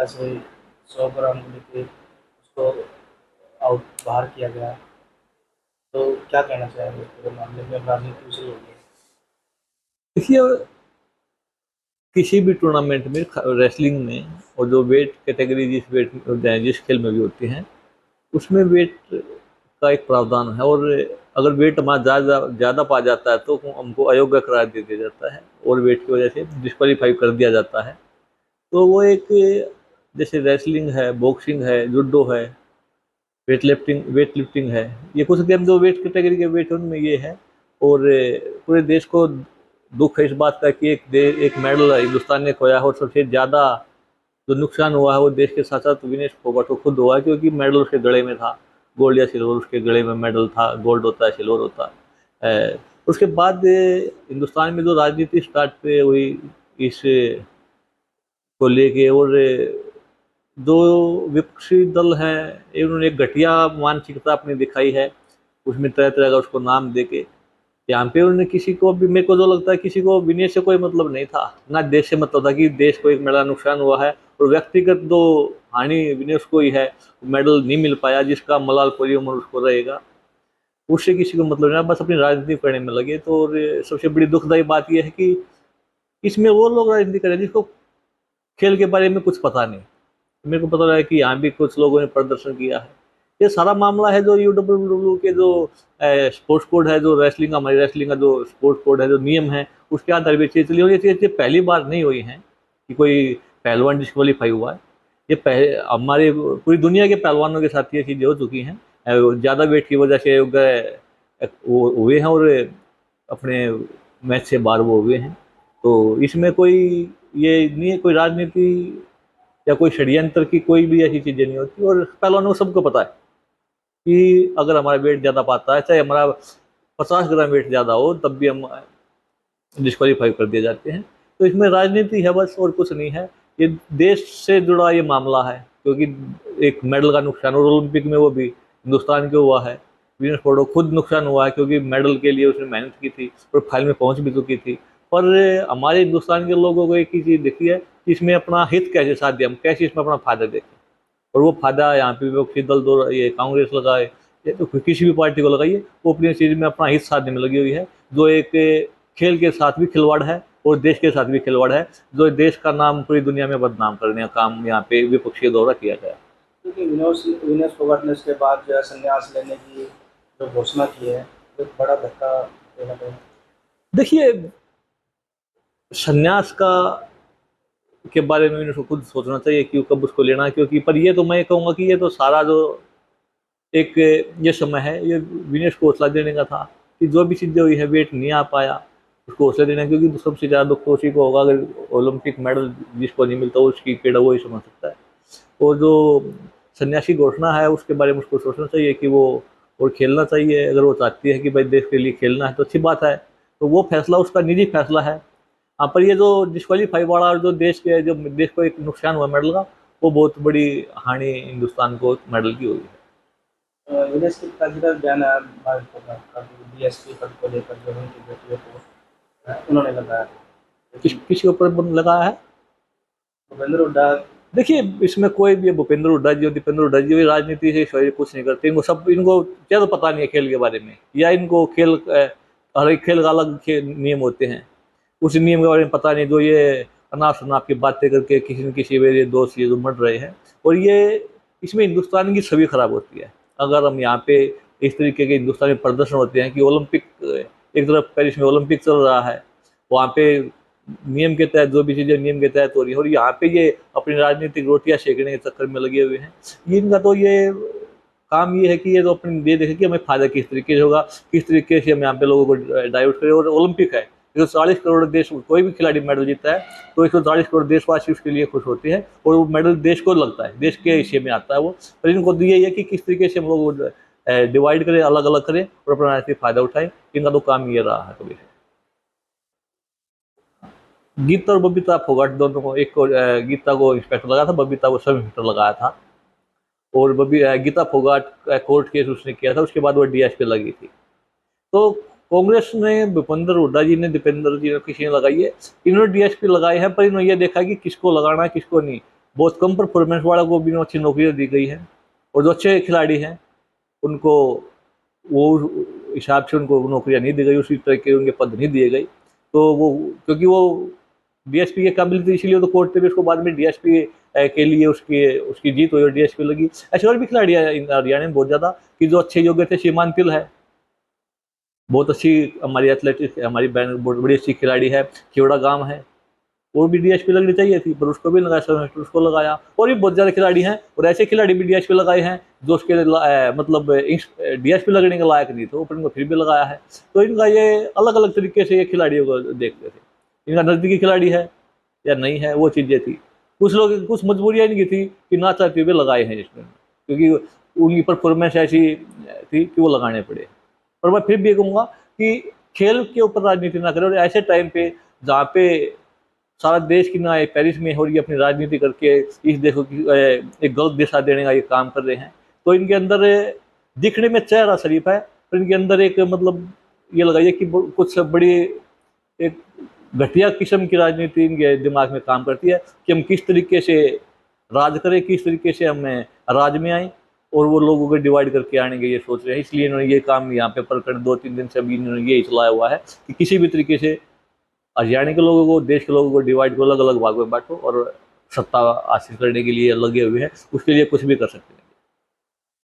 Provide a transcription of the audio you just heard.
से 100 ग्राम को लेके उसको आउट बाहर किया गया। तो क्या कहना चाहेंगे इस पूरे मामले में, राजनीति उछल हो गई? देखिए, किसी भी टूर्नामेंट में रेसलिंग में और जो वेट कैटेगरी जिस खेल में भी होती हैं, उसमें वेट का एक प्रावधान है। और अगर वेट हमारा ज़्यादा ज़्यादा पा जाता है तो हमको अयोग्य करार दे दिया जाता है और वेट की वजह से डिस्क्वालीफाई कर दिया जाता है। तो वो एक, जैसे रेसलिंग है, बॉक्सिंग है, जुडो है, वेट लिफ्टिंग है, ये कुछ गेम जो वेट कैटेगरी के वेट उनमें ये है। और पूरे देश को दुख है इस बात का कि एक मेडल हिंदुस्तान ने खोया है, और सबसे ज़्यादा जो नुकसान हुआ है वो देश के साथ साथ विनेश फोगाट को खुद हुआ है, क्योंकि मेडल उसके गले में था। गोल्ड या सिल्वर उसके गले में मेडल था, गोल्ड होता है, सिल्वर होता है। उसके बाद हिंदुस्तान में जो राजनीति स्टार्ट हुई इस को लेके, और जो विपक्षी दल हैं इन्होंने एक घटिया मानसिकता अपनी दिखाई है, उसमें तरह तरह का उसको नाम देके। यहाँ पे उन्होंने किसी को भी, मेरे को जो लगता है, किसी को विनय से कोई मतलब नहीं था, ना देश से मतलब था कि देश को एक मेडल नुकसान हुआ है, और व्यक्तिगत जो हानि विनेश को ही है, मेडल नहीं मिल पाया जिसका मलाल पूरी उम्र उसको रहेगा, उससे किसी को मतलब नहीं, बस अपनी राजनीति करने में लगे। तो और सबसे बड़ी दुखदायी बात यह है कि इसमें वो लोग राजनीति कर रहे हैं जिसको खेल के बारे में कुछ पता नहीं। मेरे को पता लगा कि यहाँ भी कुछ लोगों ने प्रदर्शन किया है। ये सारा मामला है जो यूडब्ल्यू के जो स्पोर्ट्स कोड है, जो रेसलिंग का, हमारी रेसलिंग का जो स्पोर्ट्स कोड है, जो नियम है, उसके आधार पर चीज़ चली। और ये चीज़ पहली बार नहीं हुई है कि कोई पहलवान डिस्क्वालीफाई हुआ है। ये पहले हमारे पूरी दुनिया के पहलवानों के साथ ये चीज़ें हो चुकी हैं। ज़्यादा वेट की वजह से वो हुए हैं, और अपने मैच से बाहर वो हुए हैं। तो इसमें कोई ये नहीं है, कोई राजनीति या कोई षड्यंत्र की कोई भी ऐसी चीजें नहीं होती। और पहलवानों को सबको पता है कि अगर हमारा वेट ज्यादा पाता है, चाहे हमारा 50 ग्राम वेट ज्यादा हो, तब भी हम डिस्क्वालीफाई कर दिए जाते हैं। तो इसमें राजनीति है बस, और कुछ नहीं है। ये देश से जुड़ा ये मामला है, क्योंकि एक मेडल का नुकसान, और ओलंपिक में वो भी हिंदुस्तान के हुआ है। वीनस फोर्ड को खुद नुकसान हुआ है, क्योंकि मेडल के लिए उसने मेहनत की थी और फाइनल में पहुंच भी चुकी थी। पर हमारे हिंदुस्तान के लोगों को एक ही चीज़ दिखती है कि इसमें अपना हित कैसे साथ दिया, हम कैसे इसमें अपना फायदा देखें। और वो फायदा यहाँ पे विपक्षी दल, दो ये कांग्रेस लगाए या तो किसी भी पार्टी को लगाइए, वो अपनी चीज़ में अपना हित साधने में लगी हुई है, जो एक खेल के साथ भी खिलवाड़ है और देश के साथ भी खिलवाड़ है, जो देश का नाम पूरी दुनिया में बदनाम करने का काम यहाँ पे विपक्षी द्वारा किया गया। क्योंकि विनोद विनेश फोगाट ने उसके बाद जो है संन्यास लेने की जो घोषणा की है, तो एक बड़ा धक्का कहीं ना कहीं। देखिए, संन्यास का के बारे में इनको खुद सोचना चाहिए कि कब उसको लेना है, क्योंकि पर ये तो मैं कहूँगा कि ये तो सारा जो एक ये समय है, ये विनेश को हौसला देने का था कि जो भी चीज़ें हुई है, वेट नहीं आ पाया, उसको हौसला देना है, क्योंकि सबसे ज़्यादा दुख तो उसी को होगा अगर ओलंपिक मेडल जिसको नहीं मिलता, उसकी पीड़ा वो ही समझ सकता है। और जो सन्यासी घोषणा है उसके बारे में उसको सोचना चाहिए कि वो और खेलना चाहिए। अगर वो चाहती है कि भाई देश के लिए खेलना है तो अच्छी बात है, तो वो फैसला उसका निजी फैसला है। हाँ, पर ये जो डिस्क्वालीफाई वाला और जो देश को एक नुकसान हुआ मेडल का, वो बहुत बड़ी हानि हिंदुस्तान को मेडल की हुई है। विनेश के पिताजी का बयान है भारत फोगाट का, डीएसपी पद को लेकर जो उनकी बेटियों को उन्होंने बताया, लेकिन किसके ऊपर बंद लगा है? भूपेंद्र हुड्डा। देखिए, इसमें कोई भी भूपेंद्र हुड्डा जी और दीपेंद्र हुड्डा जी राजनीति से इस कुछ नहीं करते। इनको क्या तो पता नहीं है खेल के बारे में, या इनको हर एक खेल का अलग नियम होते हैं, उस नियम के बारे में पता नहीं, जो ये अनाप शनाप की बातें करके किसी न किसी मेरे दोस्त ये जो मर रहे हैं। और ये इसमें हिंदुस्तान की छवि खराब होती है अगर हम यहाँ पे इस तरीके के हिंदुस्तानी प्रदर्शन होते हैं कि ओलंपिक, एक तरफ पेरिस में ओलंपिक चल रहा है, वहाँ पे नियम के तहत जो भी चीज़ें नियम के तहत हो रही है, और यहाँ पे ये अपनी राजनीतिक रोटियां सेकने के चक्कर में लगे हुए हैं। इनका तो ये काम ये है कि ये तो अपनी ये देखे कि हमें फायदा किस तरीके से होगा, किस तरीके से हम यहाँ पे लोगों को डाइवर्ट करें। और ओलंपिक है, 140 करोड़ देश, कोई भी खिलाड़ी मेडल जीतता है तो 140 करोड़ देशवासी उसके लिए खुश होते हैं, और वो मेडल देश को लगता है, देश के हिस्से में आता है वो। पर इनको तो ये है कि किस तरीके से हम लोग डिवाइड करें, अलग अलग करें और अपना राजनीतिक फायदा उठाएं। इनका तो काम ये रहा है कभी से। गीता और बबीता फोगाट दोनों को, एक को गीता को इंस्पेक्टर लगाया था, बबीता को सब इंस्पेक्टर लगाया था। और गीता फोगाट का कोर्ट केस उसने किया था, उसके बाद वो डीएसपी लगी थी। तो कांग्रेस ने, भूपेंद्र हुड्डा जी ने, दीपेंद्र जी ने, किसी ने लगाई है, इन्होंने डीएसपी लगाए हैं, पर इन्होंने ये देखा कि किसको लगाना है किसको नहीं। बहुत कम परफॉर्मेंस वालों को भी अच्छी नौकरियां दी गई हैं, और जो अच्छे खिलाड़ी हैं उनको वो हिसाब से उनको नौकरियां नहीं दी गई, उसी तरह के उनके पद नहीं दिए गए। तो वो, क्योंकि वो डीएसपी के काबिल थी, इसीलिए तो कोर्ट ने भी उसको बाद में डीएसपी के लिए उसकी उसकी जीत हुई और डीएसपी लगी। ऐसे और भी खिलाड़ी हैं हरियाणा में बहुत ज़्यादा कि जो अच्छे योग्य थे। सीमान तिल है, बहुत अच्छी हमारी एथलेटिक्स, हमारी बहन बहुत बड़ी अच्छी खिलाड़ी है। खियोड़ा गांव है, वो भी डीएसपी लगनी चाहिए थी, पर उसको भी लगाया, सेमेस्टर उसको लगाया। और भी बहुत ज़्यादा खिलाड़ी हैं, और ऐसे खिलाड़ी भी डीएसपी लगाए हैं जो उसके मतलब डीएसपी लगने के लायक नहीं थे, ऊपर इनको फिर भी लगाया है। तो इनका ये अलग अलग तरीके से ये खिलाड़ियों को देखते थे, इनका नज़दीकी खिलाड़ी है या नहीं है, वो चीज़ें थी। कुछ लोग, कुछ मजबूरियाँ इनकी थी कि ना चाहते हुए लगाए हैं इसमें, क्योंकि उनकी परफॉर्मेंस ऐसी थी कि वो लगाने पड़े। पर मैं फिर भी ये कहूँगा कि खेल के ऊपर राजनीति ना करें, और ऐसे टाइम पे जहाँ पे सारा देश की ना पेरिस में हो रही है अपनी राजनीति करके इस देश को एक गलत दिशा देने का ये काम कर रहे हैं। तो इनके अंदर दिखने में चेहरा शरीफ है, पर इनके अंदर एक मतलब ये लगाइए कि कुछ बड़ी एक घटिया किस्म की राजनीति इनके दिमाग में काम करती है कि हम किस तरीके से राज करें, किस तरीके से हमें राज में आए, और वो लोगों को डिवाइड करके आनेंगे ये सोच रहे हैं। इसलिए इन्होंने ये काम यहाँ पे प्रकरण 2-3 दिन से अभी इन्होंने ये चलाया हुआ है कि किसी भी तरीके से हरियाणा के लोगों को, देश के लोगों को डिवाइड को अलग अलग भागों में बांटो और सत्ता हासिल करने के लिए लगे हुए हैं, उसके लिए कुछ भी कर सकते हैं।